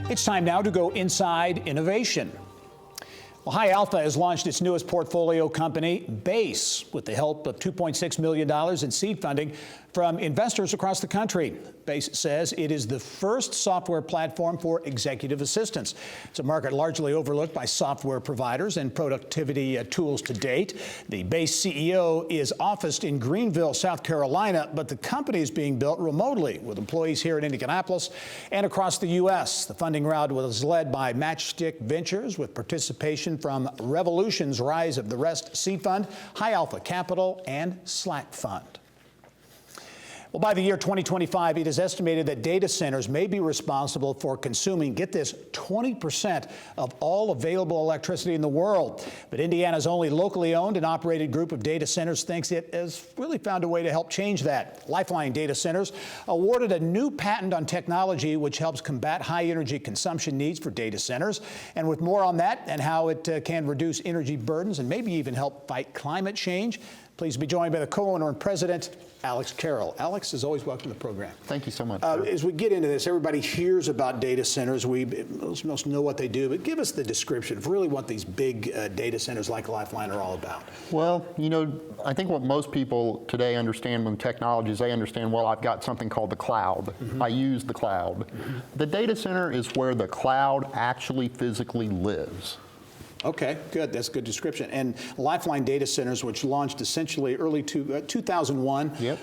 It's time now to go inside innovation. Well, High Alpha has launched its newest portfolio company, Base, with the help of $2.6 million in seed funding from investors across the country. Base says it is the first software platform for executive assistants. It's a market largely overlooked by software providers and productivity tools to date. The Base CEO is officed in Greenville, South Carolina, but the company is being built remotely with employees here in Indianapolis and across the U.S. The funding round was led by Matchstick Ventures with participation from Revolution's Rise of the Rest Seed Fund, High Alpha Capital, and Slack Fund. Well, by the year 2025, it is estimated that data centers may be responsible for consuming, get this, 20% of all available electricity in the world. But Indiana's only locally owned and operated group of data centers thinks it has really found a way to help change that. Lifeline Data Centers awarded a new patent on technology which helps combat high energy consumption needs for data centers. And with more on that and how it can reduce energy burdens and maybe even help fight climate change, pleased to be joined by the co-owner and president, Alex Carroll. Alex, as always, welcome to the program. Thank you so much. As we get into this, everybody hears about data centers. Most know what they do, but give us the description of really what these big data centers like Lifeline are all about. Well, you know, I think what most people today understand when technology is they understand, well, I've got something called the cloud. I use the cloud. The data center is where the cloud actually physically lives. Okay, good. That's a good description. And Lifeline Data Centers, which launched essentially early 2001. Yep.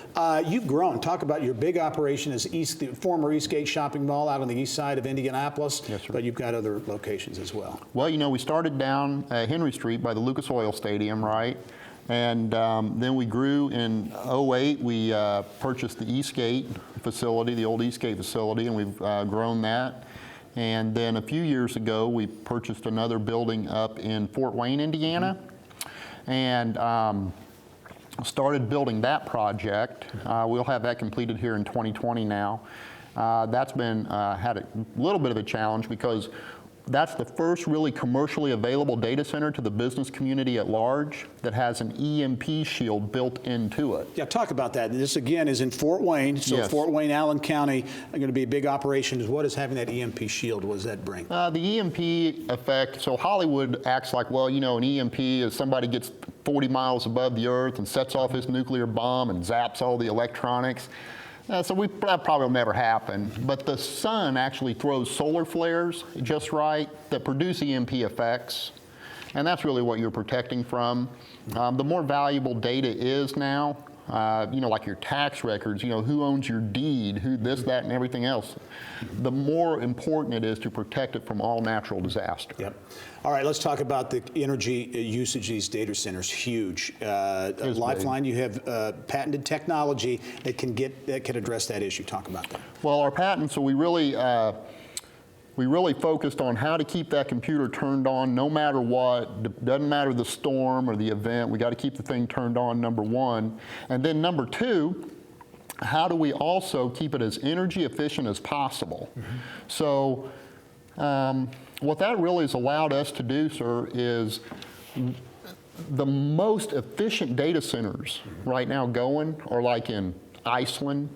You've grown. Talk about your big operation is the former Eastgate Shopping Mall out on the east side of Indianapolis. Yes, sir. But you've got other locations as well. Well, you know, we started down Henry Street by the Lucas Oil Stadium, right? And then we grew in 2008. We purchased the Eastgate facility, the old Eastgate facility, and we've grown that. And then a few years ago, we purchased another building up in Fort Wayne, Indiana, and started building that project. We'll have that completed here in 2020 now. That's been had a little bit of a challenge because that's the first really commercially available data center to the business community at large that has an EMP shield built into it. Yeah, talk about that. This again is in Fort Wayne, so yes. Fort Wayne, Allen County are going to be a big operation. What is having that EMP shield? What does that bring? The EMP effect, so Hollywood acts like, well, you know, an EMP is somebody gets 40 miles above the earth and sets off his nuclear bomb and zaps all the electronics. So that probably will never happen. But the sun actually throws solar flares just right that produce EMP effects. And that's really what you're protecting from. The more valuable data is now, you know, like your tax records, you know, who owns your deed, who this, that, and everything else, the more important it is to protect it from all natural disaster. Yep. All right, let's talk about the energy usage of these data centers. Huge. Lifeline, you have patented technology that can address that issue. Talk about that. Well, our patent, so we really focused on how to keep that computer turned on no matter what. Doesn't matter the storm or the event. We got to keep the thing turned on, number one. And then number two, how do we also keep it as energy efficient as possible? So what that really has allowed us to do, sir, is the most efficient data centers right now going are like in Iceland,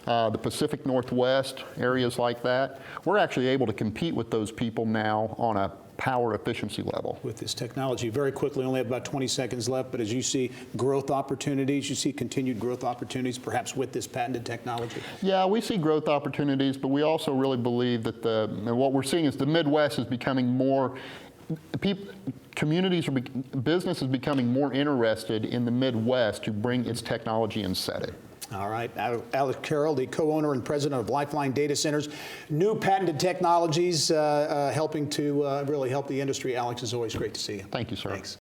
the Pacific Northwest, areas like that. We're actually able to compete with those people now on a power efficiency level. With this technology, very quickly, only have about 20 seconds left, but as you see growth opportunities, you see continued growth opportunities, perhaps with this patented technology? Yeah, we see growth opportunities, but we also really believe that what we're seeing is the Midwest is becoming more, business is becoming more interested in the Midwest to bring its technology and set it. All right, Alex Carroll, the co-owner and president of Lifeline Data Centers. New patented technologies helping to really help the industry. Alex, it's always great to see you. Thank you, sir. Thanks.